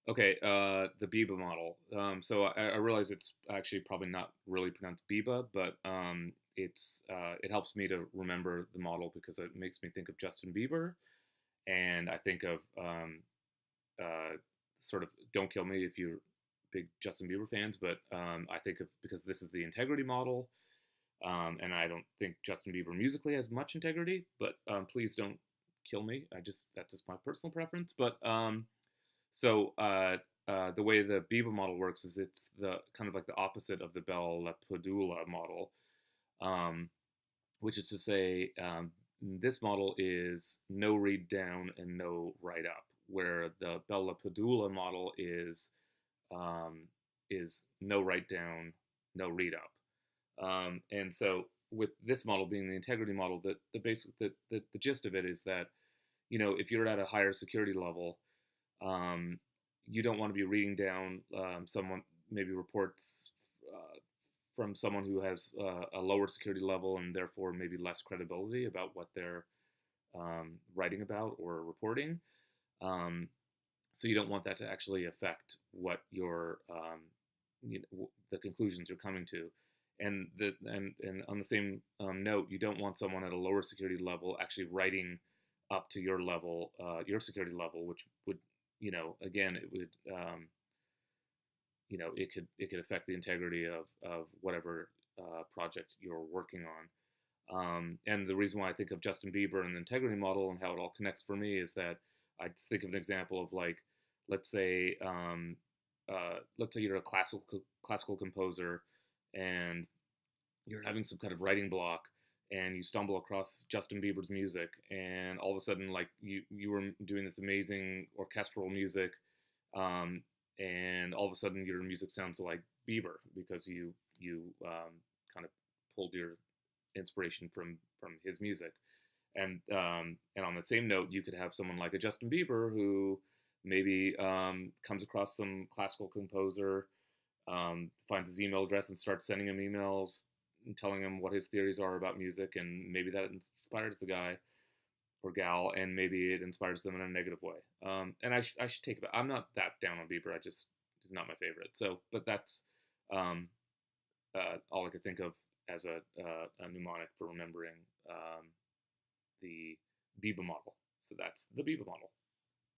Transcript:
Okay, the Biba model. So I realize it's actually probably not really pronounced Biba, but it helps me to remember the model because it makes me think of Justin Bieber, and I think of uh, sort of Don't Kill Me if you're big Justin Bieber fans, but I think of because this is the integrity model, and I don't think Justin Bieber musically has much integrity, but please don't kill me. That's just my personal preference, but so the way the Biba model works is it's the kind of like the opposite of the Bell Lapidula model, um, which is to say, this model is no read down and no write up, where the Bell Lapidula model um, is no write down, no read up. And so with this model being the integrity model, the basic the gist of it is that if you're at a higher security level, um, you don't want to be reading down someone maybe reports from someone who has a lower security level and therefore maybe less credibility about what they're writing about or reporting. Um, so you don't want that to actually affect what your the conclusions you're coming to. And on the same note, you don't want someone at a lower security level actually writing up to your level, your security level, which would, again, it would, it could affect the integrity of whatever project you're working on. And the reason why I think of Justin Bieber and the integrity model and how it all connects for me is that I just think of an example of like, let's say, let's say you're a classical composer and you're having some kind of writing block and you stumble across Justin Bieber's music and all of a sudden like you were doing this amazing orchestral music, um, and all of a sudden your music sounds like Bieber because you kind of pulled your inspiration from his music. And on the same note, you could have someone like a Justin Bieber who maybe comes across some classical composer, finds his email address and starts sending him emails and telling him what his theories are about music, and maybe that inspires the guy or gal, and maybe it inspires them in a negative way. And I should take it. I'm not that down on Bieber. I just he's not my favorite. So, but that's um, all I could think of as a mnemonic for remembering the Biba model. So that's the Biba model.